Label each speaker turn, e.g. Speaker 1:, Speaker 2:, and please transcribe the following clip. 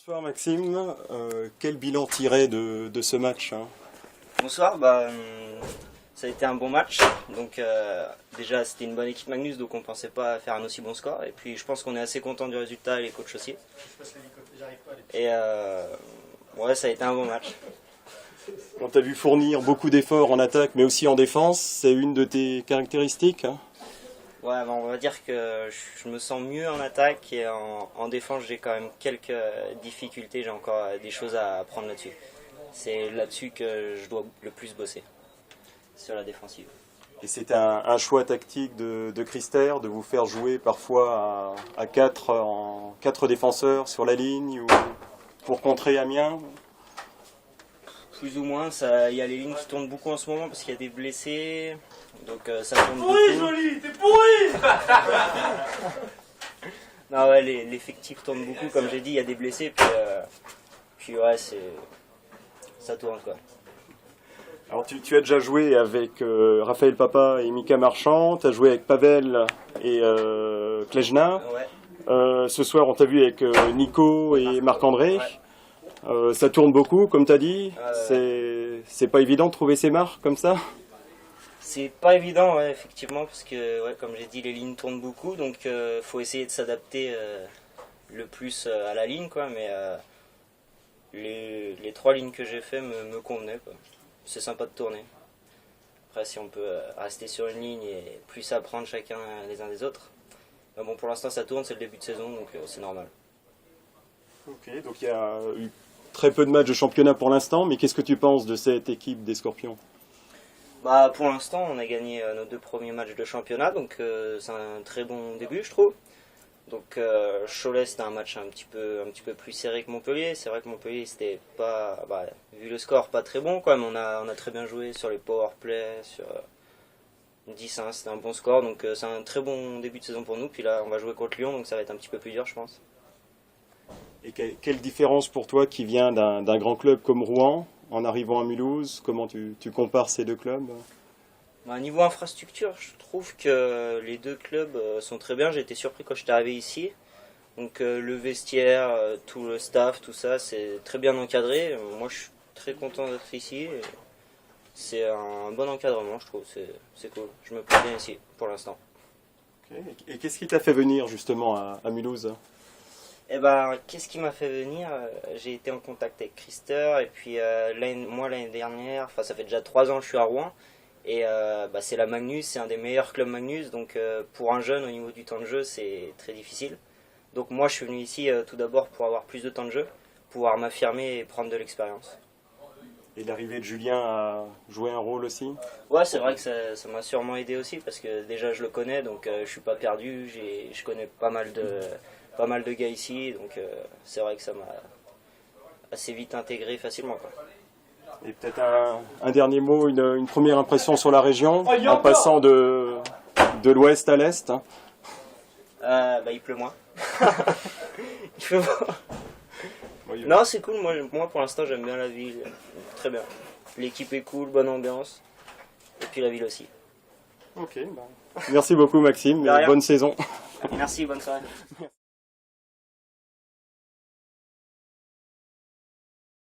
Speaker 1: Bonsoir Maxime, quel bilan tirer de ce match hein?
Speaker 2: Bonsoir, ça a été un bon match. Donc déjà c'était une bonne équipe Magnus, donc on pensait pas faire un aussi bon score. Et puis je pense qu'on est assez content du résultat et les coachs aussi. Et ouais, ça a été un bon match.
Speaker 1: On t'a vu fournir beaucoup d'efforts en attaque mais aussi en défense, c'est une de tes caractéristiques hein?
Speaker 2: Ouais, on va dire que je me sens mieux en attaque et en défense j'ai quand même quelques difficultés, j'ai encore des choses à apprendre là-dessus. C'est là-dessus que je dois le plus bosser, sur la défensive.
Speaker 1: Et c'était un choix tactique de Christer de vous faire jouer parfois à 4 défenseurs sur la ligne ou pour contrer Amiens?
Speaker 2: Plus ou moins, il y a les lignes qui tournent beaucoup en ce moment parce qu'il y a des blessés, donc ça tourne beaucoup.
Speaker 3: Pourri, Joli, t'es pourri.
Speaker 2: Non ouais, l'effectif tourne beaucoup, comme j'ai dit, il y a des blessés, puis ouais, ça tourne quoi.
Speaker 1: Alors tu as déjà joué avec Raphaël Papa et Mika Marchand, tu as joué avec Pavel et Klejna.
Speaker 2: Ouais.
Speaker 1: Ce soir on t'a vu avec Nico et Marc-André.
Speaker 2: Ouais.
Speaker 1: Ça tourne beaucoup comme tu as dit, c'est pas évident de trouver ses marques comme ça?
Speaker 2: C'est pas évident, ouais, effectivement, parce que, ouais, comme j'ai dit, les lignes tournent beaucoup, donc faut essayer de s'adapter le plus à la ligne, quoi. Mais les 3 lignes que j'ai fait me convenaient, quoi. C'est sympa de tourner. Après, si on peut rester sur une ligne et plus apprendre chacun les uns des autres. Mais bon, pour l'instant, ça tourne, c'est le début de saison, donc c'est normal.
Speaker 1: Ok, donc il y a eu très peu de matchs de championnat pour l'instant, mais qu'est-ce que tu penses de cette équipe des Scorpions?
Speaker 2: Pour l'instant, on a gagné nos 2 premiers matchs de championnat, donc c'est un très bon début, je trouve. Donc Cholet, c'était un match un petit peu plus serré que Montpellier. C'est vrai que Montpellier, c'était pas, vu le score, pas très bon, quoi, mais on a très bien joué sur les power play, sur 10-1, c'était un bon score, donc c'est un très bon début de saison pour nous. Puis là, on va jouer contre Lyon, donc ça va être un petit peu plus dur, je pense.
Speaker 1: Et quelle différence pour toi qui vient d'un grand club comme Rouen en arrivant à Mulhouse? Comment tu compares ces 2 clubs?
Speaker 2: Niveau infrastructure, je trouve que les 2 clubs sont très bien. J'ai été surpris quand j'étais arrivé ici. Donc le vestiaire, tout le staff, tout ça, c'est très bien encadré. Moi, je suis très content d'être ici. C'est un bon encadrement, je trouve. C'est cool. Je me plais bien ici, pour l'instant.
Speaker 1: Okay. Et qu'est-ce qui t'a fait venir justement à Mulhouse?
Speaker 2: Qu'est-ce qui m'a fait venir? J'ai été en contact avec Christer. Et puis l'année dernière, enfin ça fait déjà 3 ans que je suis à Rouen. Et c'est la Magnus, c'est un des meilleurs clubs Magnus, donc pour un jeune au niveau du temps de jeu c'est très difficile. Donc moi je suis venu ici tout d'abord pour avoir plus de temps de jeu, pouvoir m'affirmer et prendre de l'expérience.
Speaker 1: Et l'arrivée de Julien a joué un rôle aussi?
Speaker 2: Ouais, c'est vrai que ça m'a sûrement aidé aussi parce que déjà je le connais, donc je suis pas perdu, je connais pas mal de gars ici, donc c'est vrai que ça m'a assez vite intégré facilement, quoi.
Speaker 1: Et peut-être un dernier mot, une première impression sur la région, en passant de l'ouest à l'est hein.
Speaker 2: Il pleut moins. Il pleut moins. Non, c'est cool, moi pour l'instant j'aime bien la ville, très bien. L'équipe est cool, bonne ambiance, et puis la ville aussi.
Speaker 1: Ok, merci beaucoup Maxime, et bonne saison.
Speaker 2: Merci, bonne soirée.